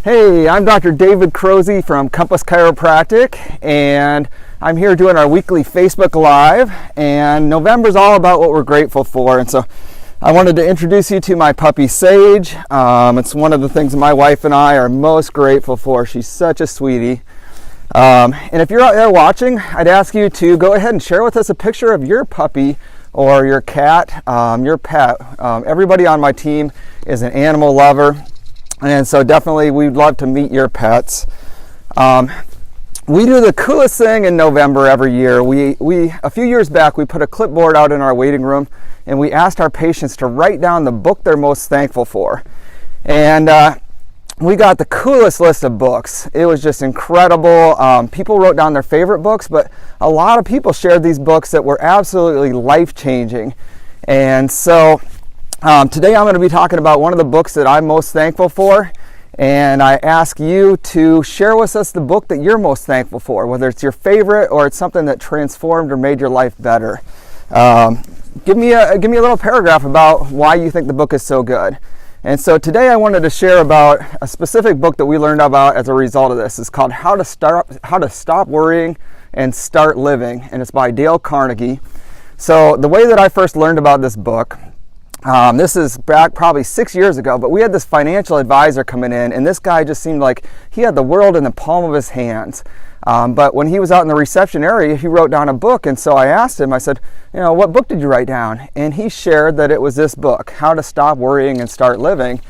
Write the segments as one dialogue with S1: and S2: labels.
S1: Hey, I'm Dr. David Crozy from Moines Chiropractic, and I'm here doing our weekly Facebook Live, and November's all about what we're grateful for, and so I wanted to introduce you to my puppy Sage. It's one of the things that my wife and I are most grateful for. She's such a sweetie. And if you're out there watching, I'd ask you to go ahead and share with us a picture of your puppy or your cat, your pet. Everybody on my team is an animal lover. And so definitely we'd love to meet your pets. We do the coolest thing in November every year. A few years back, we put a clipboard out in our waiting room and we asked our patients to write down the book they're most thankful for. And we got the coolest list of books. It was just incredible. People wrote down their favorite books, but a lot of people shared these books that were absolutely life-changing. And so today I'm going to be talking about one of the books that I'm most thankful for, and I ask you to share with us the book that you're most thankful for, whether it's your favorite or it's something that transformed or made your life better. Give me a little paragraph about why you think the book is so good. And so today I wanted to share about a specific book that we learned about as a result of this. It's called How to Stop Worrying and Start Living, and it's by Dale Carnegie. So the way that I first learned about this book, this is back probably 6 years ago, but we had this financial advisor coming in, and this guy just seemed like he had the world in the palm of his hands. But when he was out in the reception area, he wrote down a book, and so I asked him, I said, what book did you write down? And he shared that it was this book, How to Stop Worrying and Start Living.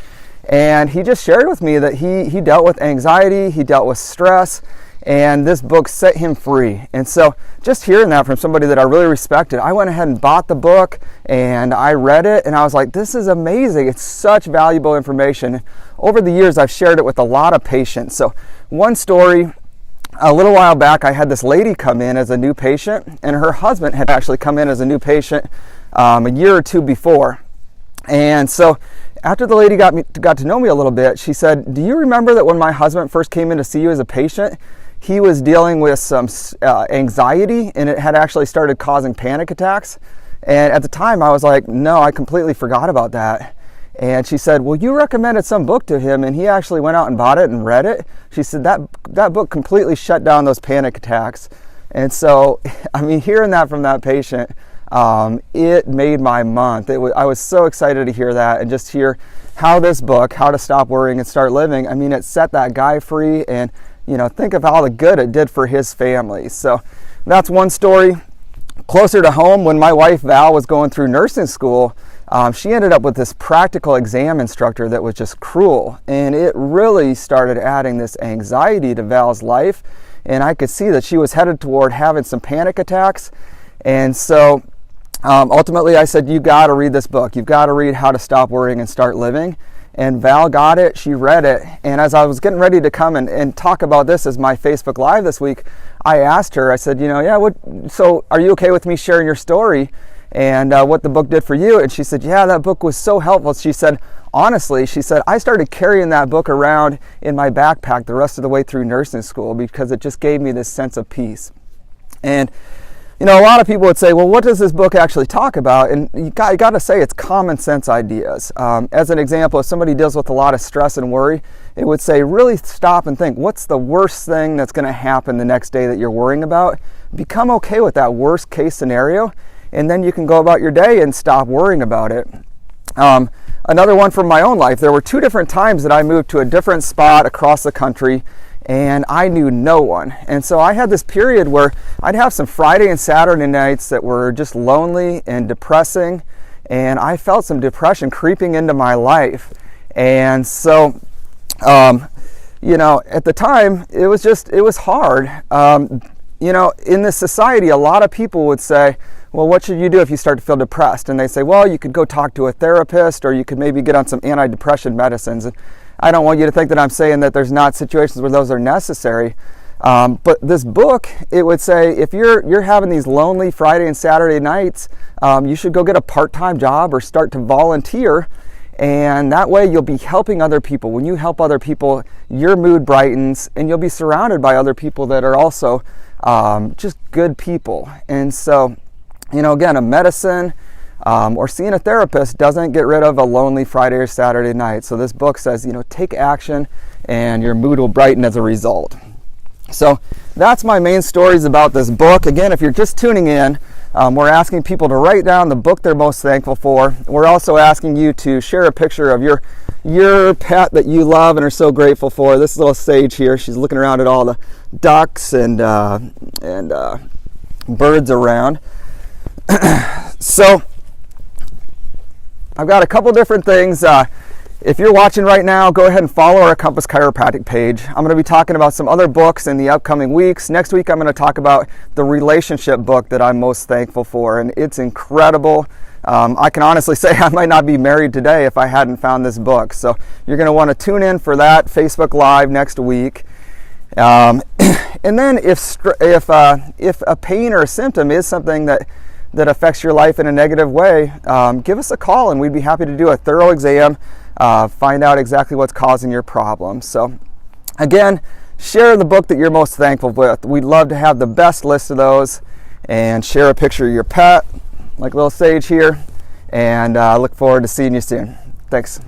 S1: And he just shared with me that he dealt with anxiety, he dealt with stress, and this book set him free. And so just hearing that from somebody that I really respected, I went ahead and bought the book and I read it, and I was like, this is amazing. It's such valuable information. Over the years, I've shared it with a lot of patients. So one story, a little while back, I had this lady come in as a new patient, and her husband had actually come in as a new patient a year or two before. And so after the lady got to know me a little bit, she said, do you remember that when my husband first came in to see you as a patient, he was dealing with some anxiety, and it had actually started causing panic attacks? And at the time I was like, no, I completely forgot about that. And she said, well, you recommended some book to him, and he actually went out and bought it and read it. She said that book completely shut down those panic attacks. And so, I mean, hearing that from that patient, it made my month. I was so excited to hear that, and just hear how this book, How to Stop Worrying and Start Living, I mean, it set that guy free, and think of all the good it did for his family. So that's one story. Closer to home, when my wife Val was going through nursing school, she ended up with this practical exam instructor that was just cruel, and it really started adding this anxiety to Val's life, and I could see that she was headed toward having some panic attacks. And so ultimately I said, you got to read this book. You've got to read How to Stop Worrying and Start Living. And Val got it, she read it, and as I was getting ready to come and talk about this as my Facebook Live this week, I asked her, I said, so are you okay with me sharing your story and what the book did for you? And she said, yeah, that book was so helpful. She said, honestly, I started carrying that book around in my backpack the rest of the way through nursing school because it just gave me this sense of peace. And a lot of people would say, well, what does this book actually talk about? And you got to say it's common sense ideas. As an example, if somebody deals with a lot of stress and worry, it would say, really stop and think, what's the worst thing that's going to happen the next day that you're worrying about? Become okay with that worst case scenario, and then you can go about your day and stop worrying about it. Another one from my own life, there were 2 different times that I moved to a different spot across the country, and I knew no one. And so I had this period where I'd have some Friday and Saturday nights that were just lonely and depressing, and I felt some depression creeping into my life. And so, at the time, it was hard. In this society, a lot of people would say, well, what should you do if you start to feel depressed? And they say, well, you could go talk to a therapist, or you could maybe get on some antidepressant medicines. And I don't want you to think that I'm saying that there's not situations where those are necessary. But this book, it would say, if you're having these lonely Friday and Saturday nights, you should go get a part-time job or start to volunteer. And that way you'll be helping other people. When you help other people, your mood brightens, and you'll be surrounded by other people that are also just good people. And so, again, a medicine, or seeing a therapist doesn't get rid of a lonely Friday or Saturday night. So this book says, take action and your mood will brighten as a result. So that's my main stories about this book. Again, if you're just tuning in, we're asking people to write down the book they're most thankful for. We're also asking you to share a picture of your pet that you love and are so grateful for. This little sage here, she's looking around at all the ducks and birds around. So I've got a couple different things. If you're watching right now, go ahead and follow our Compass Chiropractic page. I'm going to be talking about some other books in the upcoming weeks. Next week, I'm going to talk about the relationship book that I'm most thankful for, and it's incredible. I can honestly say I might not be married today if I hadn't found this book. So you're going to want to tune in for that Facebook Live next week. And then if a pain or a symptom is something that affects your life in a negative way, give us a call and we'd be happy to do a thorough exam, find out exactly what's causing your problem. So again, share the book that you're most thankful with. We'd love to have the best list of those, and share a picture of your pet, like little Sage here, and look forward to seeing you soon. Thanks.